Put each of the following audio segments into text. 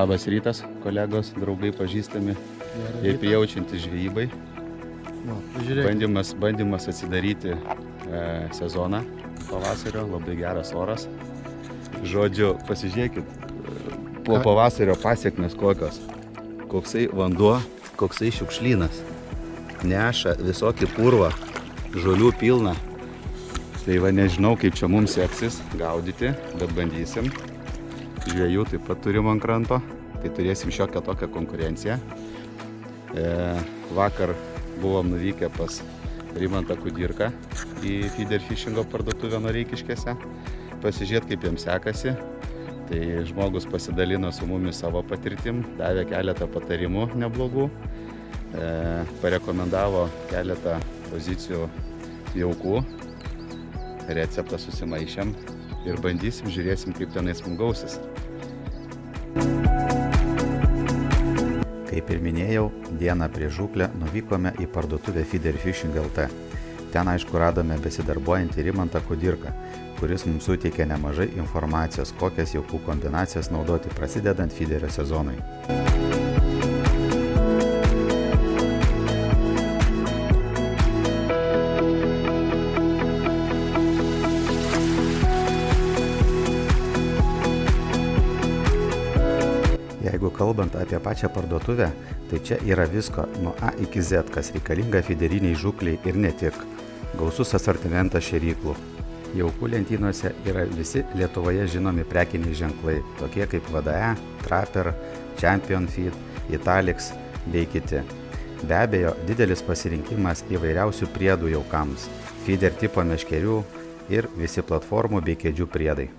Labas rytas, kolegos, draugai, pažįstami ir prijaučiantys žvejybai. Bandymas atsidaryti sezoną pavasario, labai geras oras. Žodžiu, pasižiūrėkit, po pavasario pasiekmes kokios. Koksai vanduo, koksai šiukšlynas. Neša visokį purvą, žolių pilna. Tai va nežinau, kaip čia mums seksis gaudyti, bet bandysim. Žvejų taip pat turim ant kranto, tai turėsim šiokią tokią konkurenciją. Vakar buvom nuvykę pas Rimantą Kudirką į feeder fishingo parduotuvę Noreikiškėse. Pasižiūrėt, kaip jiems sekasi. Tai žmogus pasidalino su mumis savo patirtim, davė keletą patarimų neblogų, parekomendavo keletą pozicijų jaukų, receptą susimaišėm ir bandysim, žiūrėsim, kaip tenais mums gausis. Kaip ir minėjau, dieną prieš žūklę nuvykome į parduotuvę Feeder Fishing LT. Ten aišku radome besidarbuojantį Rimantą Kudirką, kuris mums suteikė nemažai informacijos, kokias jaukų kombinacijas naudoti prasidedant feederio sezonui. Jeigu kalbant apie pačią parduotuvę, tai čia yra visko nuo A iki Z, kas reikalinga feederiniai žūkliai ir ne tik. Gausus asortimentas šėryklų. Jaukų lentynose yra visi Lietuvoje žinomi prekiniai ženklai, tokie kaip VDE, Trapper, Champion Feed, Italix bei kiti. Be abejo, didelis pasirinkimas įvairiausių priedų jaukams, feeder tipo meškerių ir visi platformų bei kėdžių priedai.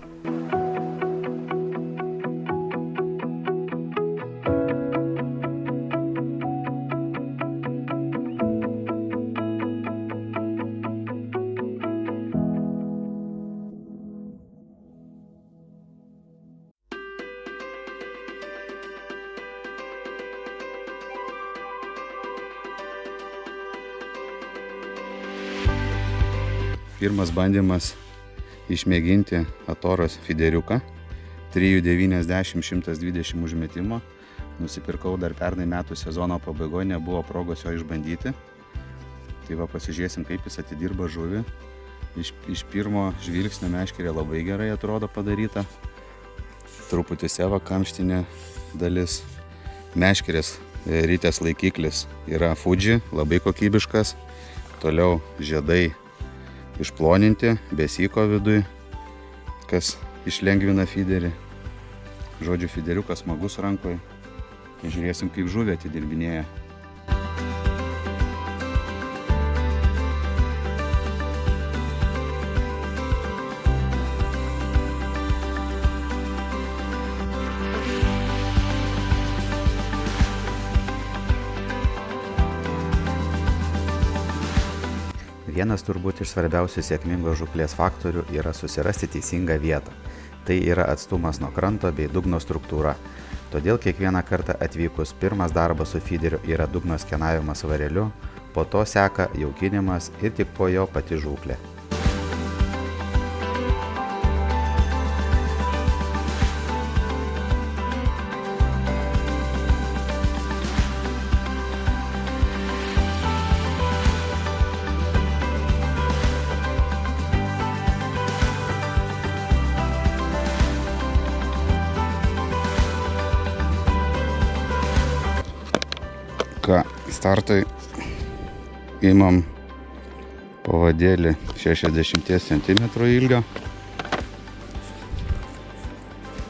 Pirmas bandymas išmėginti Atoros feederiuką 3,90–120 užmetimo. Nusipirkau dar pernai metų sezono pabaigoje, nebuvo progos jo išbandyti. Tai va pasižiūrėsim, kaip jis atidirba žuvį. Iš pirmo žvilgsnio meškerė labai gerai atrodo padaryta. Truputį seva kamštinė dalis. Meškerės ritės laikiklis yra Fuji, labai kokybiškas. Toliau žiedai išploninti, be syko viduj, kas išlengvina feederį. Žodžiu, feederiukas smagus rankoje. Žiūrėsim, kaip žuvį atidirbinėja. Vienas turbūt iš svarbiausių sėkmingos žūklės faktorių yra susirasti teisingą vietą. Tai yra atstumas nuo kranto bei dugno struktūra. Todėl kiekvieną kartą atvykus pirmas darbas su feederiu yra dugno skenavimas svareliu, po to seka jaukinimas ir tik po jo pati žūklė. Startui imam pavadėlį 60 cm ilgio.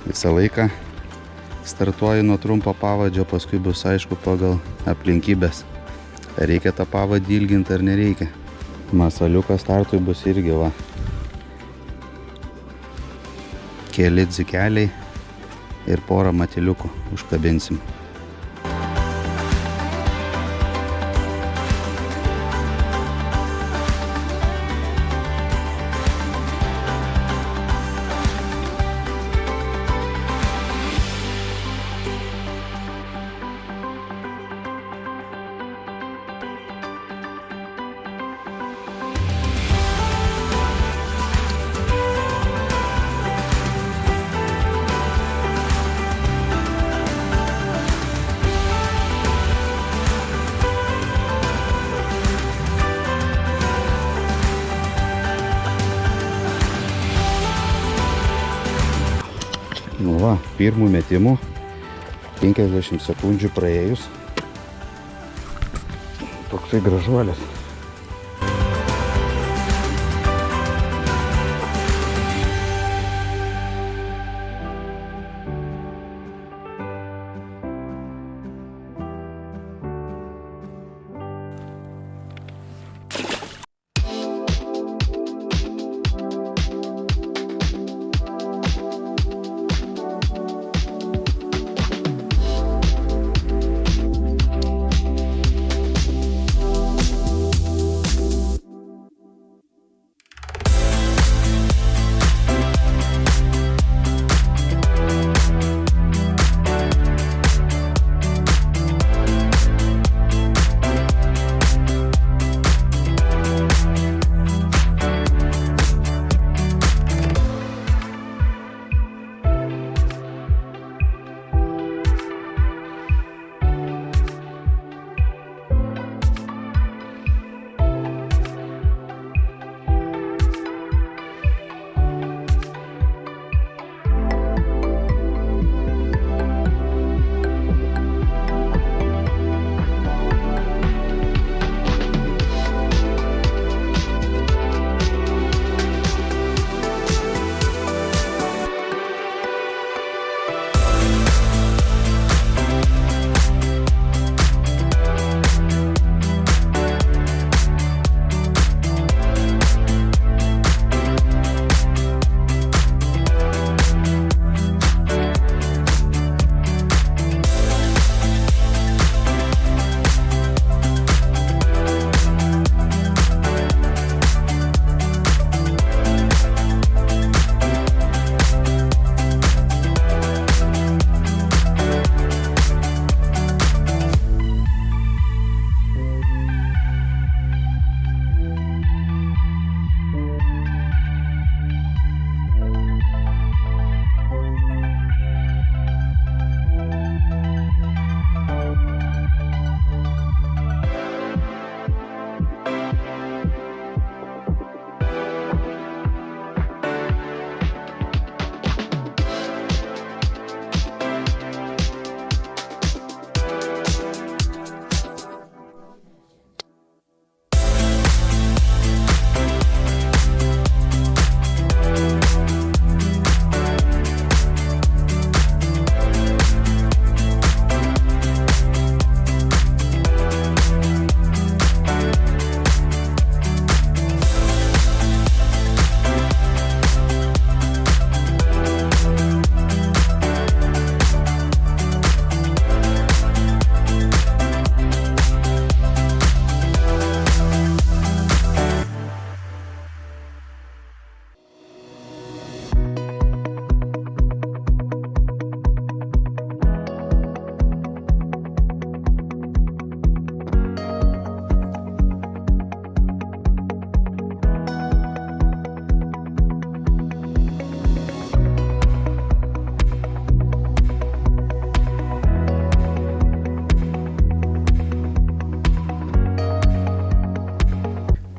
Visą laiką startuoju nuo trumpo pavadžio, paskui bus aišku pagal aplinkybės, ar reikia tą pavadį ilginti ar nereikia. Masaliukas startui bus irgi va. Keli dzikeliai ir porą matiliukų užkabinsim. Nu va, pirmų metimų 50 sekundžių praėjus. Toksai gražuolis.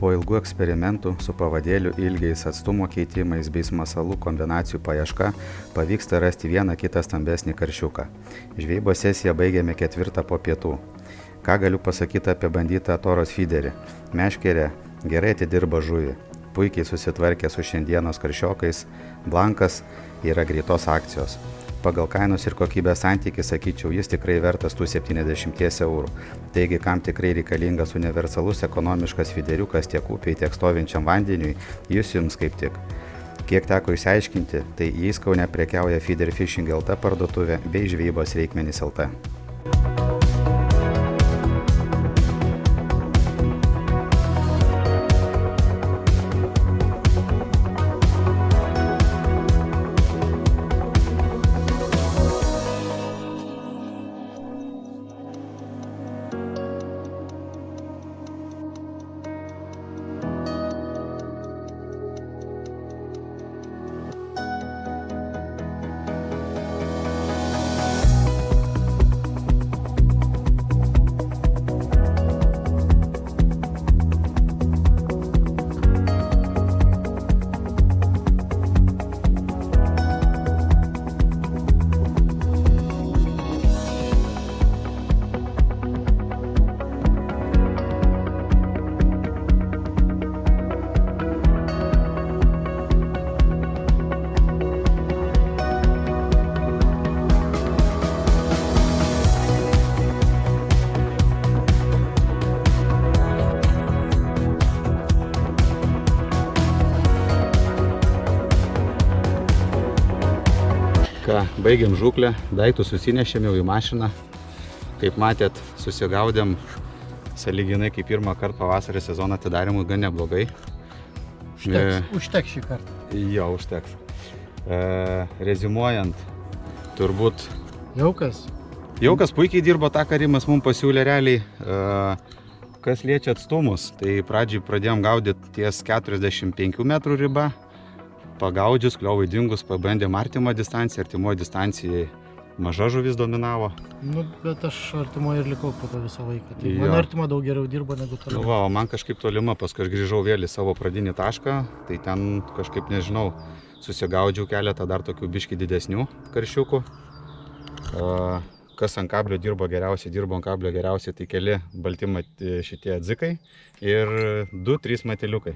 Po ilgų eksperimentų su pavadėlių ilgiais, atstumo keitimais bei masalų kombinacijų paieška pavyksta rasti vieną kitą stambesnį karšiuką. Žvejybos sesiją baigėme 4 po pietų. Ką galiu pasakyti apie bandytą toros fiderį? Meškerė gerai atidirba žuvį, puikiai susitvarkė su šiandienos karšiokais, blankas yra greitos akcijos. Pagal kainos ir kokybės santykį, sakyčiau, jis tikrai vertas tų 70 eurų. Taigi, kam tikrai reikalingas universalus ekonomiškas fideriukas tiek upiai, tiek stovinčiam vandeniui, jis jums kaip tik. Kiek teko išsiaiškinti, tai jais Kaune prekiauja Feeder Fishing LT parduotuvė bei žvejybos reikmenys LT. baigėm žūklę, daiktus susinešėm jau į mašiną. Kaip matėt, susigaudėm sąlyginai kaip pirmą kartą pavasario sezoną atidarimui gan neblogai. Užteks šį kartą. Jo, užteks. Rezimuojant, turbūt Jaukas puikiai dirbo tą, ką Rimas mums pasiūlė realiai. Kas liečia atstumus, tai pradžiai pradėjom gaudyti ties 45 metrų ribą. Pagaudžius, kliovai dingus, pabandėm artimą distanciją, artimoje distancijai maža žuvis dominavo. Nu, bet aš artimoje ir likau po to visą laiką. Tai man artima daug geriau dirbo negu tolima. Va, o man kažkaip tolima, paskui aš grįžau vėl į savo pradinį tašką, tai ten kažkaip, nežinau, susigaudžiau keletą dar tokių biškį didesnių karšiukų. Kas ant kablio dirbo ant kablio geriausiai, tai keli balti šitie dzikai ir 2-3 mateliukai.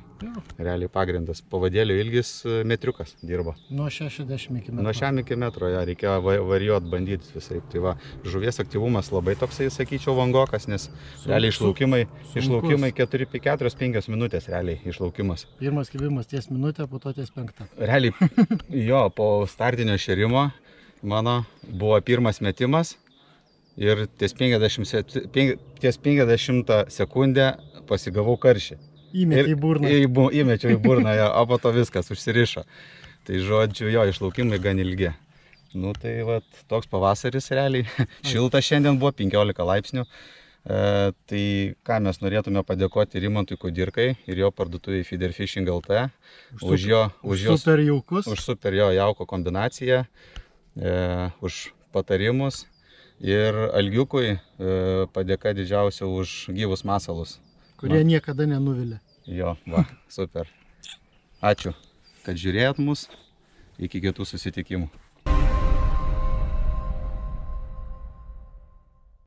Realiai pagrindas. Pavadėlio ilgis metriukas dirbo. Nuo 60 iki metro. Nuo 60 iki metro, ja, reikėjo varijuoti, bandyti visai. Tai va, žuvies aktyvumas labai toksai, sakyčiau, vangokas, nes realiai išlaukimai 4-5 minutės realiai išlaukimas. Pirmas kibimas ties minutę, po to ties 5. Realiai, jo, po startinio šėrimo mano buvo pirmas metimas. Ir ties 50 sekundę pasigavau karšį. Įmetė į burną. Įmečiau į burną, o po to viskas užsirišo. Tai žodžiu, jo, išlaukimai gan ilgi. Nu tai vat, toks pavasaris realiai. Šilta šiandien buvo, 15 laipsnių. Tai ką mes norėtume padėkoti Rimantui Kudirkai ir jo parduotuvei Feeder Fishing LT. Už super jauko kombinaciją, už patarimus. Ir Algiukui padėka didžiausia už gyvus masalus. Kurie niekada nenuvilia. Jo, va, super. Ačiū, kad žiūrėjot mus. Iki kitų susitikimų.